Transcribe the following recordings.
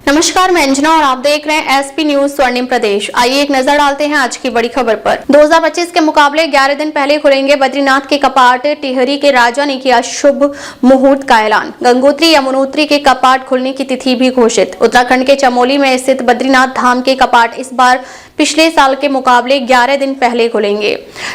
नमस्कार, मैं अंजना और आप देख रहे हैं एसपी न्यूज स्वर्णिम प्रदेश। आइए एक नजर डालते हैं आज की बड़ी खबर पर। 2025 के मुकाबले 11 दिन पहले खुलेंगे बद्रीनाथ के कपाट। टिहरी के राजा ने किया शुभ मुहूर्त का ऐलान। गंगोत्री यमुनोत्री के कपाट खुलने की तिथि भी घोषित। उत्तराखंड के चमोली में स्थित बद्रीनाथ धाम के कपाट इस बार पिछले साल के मुकाबले 11 दिन पहले खुलेंगे।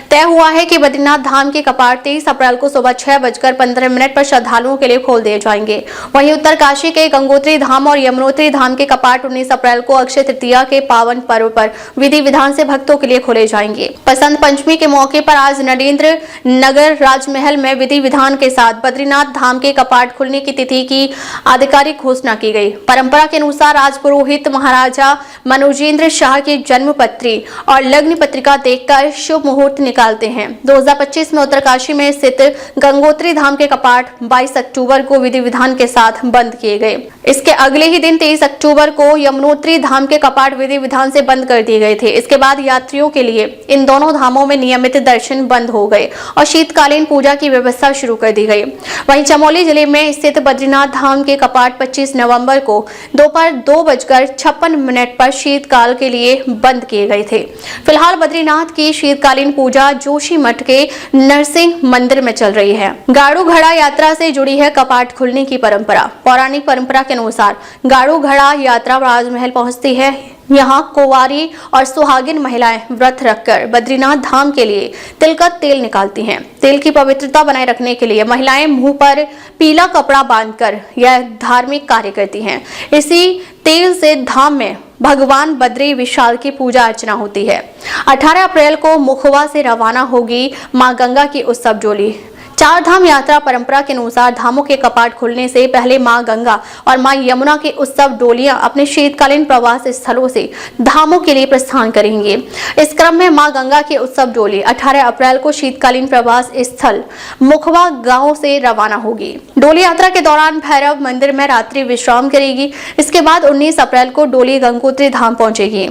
तय हुआ है कि बद्रीनाथ धाम के कपाट 23 अप्रैल को सुबह 6:15 पर श्रद्धालुओं के लिए खोल दिए जाएंगे। वहीं उत्तरकाशी के गंगोत्री धाम और यमुनोत्री धाम के कपाट 19 अप्रैल को अक्षय तृतीया के पावन पर्व पर विधि विधान से भक्तों के लिए खोले जाएंगे। बसंत पंचमी के मौके पर आज नरेंद्र नगर राजमहल में विधि विधान के साथ बद्रीनाथ धाम के कपाट खुलने की तिथि की आधिकारिक घोषणा की गई। परंपरा के अनुसार राज पुरोहित महाराजा मनोजेंद्र शाह की जन्म पत्री और लग्न पत्रिका देखकर शुभ मुहूर्त निकालते हैं। 2025 में उत्तरकाशी में स्थित गंगोत्री धाम के कपाट 22 अक्टूबर को विधि विधान के साथ बंद किए गए। इसके अगले ही दिन 23 अक्टूबर को यमुनोत्री धाम के कपाट विधि विधान से बंद कर दिए गए थे। इसके बाद यात्रियों के लिए इन दोनों धामों में नियमित दर्शन बंद हो गए और शीतकालीन पूजा की व्यवस्था शुरू कर दी गई। वहीं चमोली जिले में स्थित बद्रीनाथ धाम के कपाट 25 नवंबर को दोपहर 2:56 पर शीतकाल के लिए बंद किए गए थे। फिलहाल बद्रीनाथ की शीतकालीन पूजा जोशीमठ के नरसिंह मंदिर में चल रही है। गाड़ू घड़ा यात्रा से जुड़ी है कपाट खुलने की परंपरा। पौराणिक परंपरा के अनुसार गाड़ू घड़ा यात्रा राजमहल पहुंचती है। यहाँ कुंवारी और सुहागिन महिलाएं व्रत रखकर बद्रीनाथ धाम के लिए तिल का तेल निकालती हैं। तेल की पवित्रता बनाए रखने के लिए महिलाएं मुंह पर पीला कपड़ा बांधकर यह धार्मिक कार्य करती हैं। इसी तेल से धाम में भगवान बद्री विशाल की पूजा अर्चना होती है। 18 अप्रैल को मुखवा से रवाना होगी मां गंगा की उत्सव डोली। चार धाम यात्रा परंपरा के अनुसार धामों के कपाट खुलने से पहले मां गंगा और मां यमुना की उत्सव डोलियां अपने शीतकालीन प्रवास स्थलों से धामों के लिए प्रस्थान करेंगे। इस क्रम में मां गंगा की उत्सव डोली 18 अप्रैल को शीतकालीन प्रवास स्थल मुखवा गांव से रवाना होगी। डोली यात्रा के दौरान भैरव मंदिर में रात्रि विश्राम करेगी। इसके बाद 19 अप्रैल को डोली गंगोत्री धाम पहुंचेगी,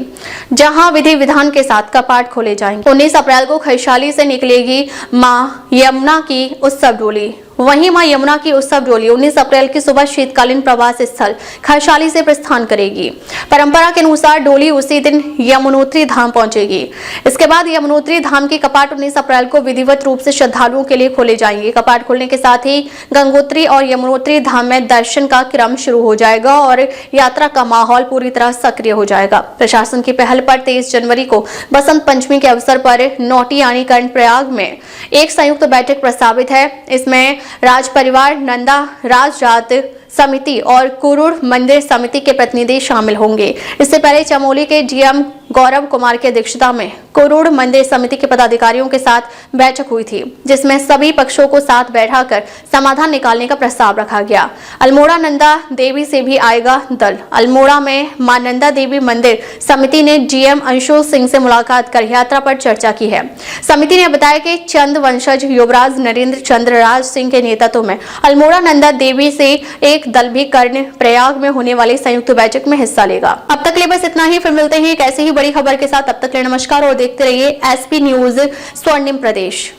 जहां विधि विधान के साथ कपाट खोले जाएंगे। 19 अप्रैल को खैशाली से निकलेगी मां यमुना की उत्सव डोली। वहीं मां यमुना की उत्सव डोली 19 अप्रैल की सुबह शीतकालीन प्रवास स्थल खैशाली से प्रस्थान करेगी। परंपरा के अनुसार डोली उसी दिन यमुनोत्री धाम पहुंचेगी। इसके बाद यमुनोत्री धाम के कपाट 19 अप्रैल को विधिवत रूप से श्रद्धालुओं के लिए खोले जाएंगे। कपाट खुलने के साथ ही गंगोत्री और यमुनोत्री धाम में दर्शन का क्रम शुरू हो जाएगा और यात्रा का माहौल पूरी तरह सक्रिय हो जाएगा। प्रशासन की पहल पर 23 जनवरी को बसंत पंचमी के अवसर पर नौटी यानी कर्णप्रयाग में एक संयुक्त बैठक प्रस्तावित है। इसमें राज परिवार, नंदा राज जात समिति और कुरुड़ मंदिर समिति के प्रतिनिधि शामिल होंगे। इससे पहले चमोली के डीएम गौरव कुमार की अध्यक्षता में कुरुड़ मंदिर समिति के पदाधिकारियों के साथ बैठक हुई थी, जिसमें सभी पक्षों को साथ बैठाकर समाधान निकालने का प्रस्ताव रखा गया। अल्मोड़ा नंदा देवी से भी आएगा दल। अल्मोड़ा में मां नंदा देवी मंदिर समिति ने डीएम अंशु सिंह से मुलाकात कर यात्रा पर चर्चा की है। समिति ने बताया कि चंद वंशज युवराज नरेंद्र चंद्र राज सिंह के नेतृत्व में अल्मोड़ा नंदा देवी से एक दल भी कर्ण प्रयाग में होने वाली संयुक्त बैठक में हिस्सा लेगा। अब तक के लिए बस इतना ही। फिर मिलते हैं एक ऐसी ही बड़ी खबर के साथ। तब तक के लिए नमस्कार और देखते रहिए एसपी न्यूज स्वर्णिम प्रदेश।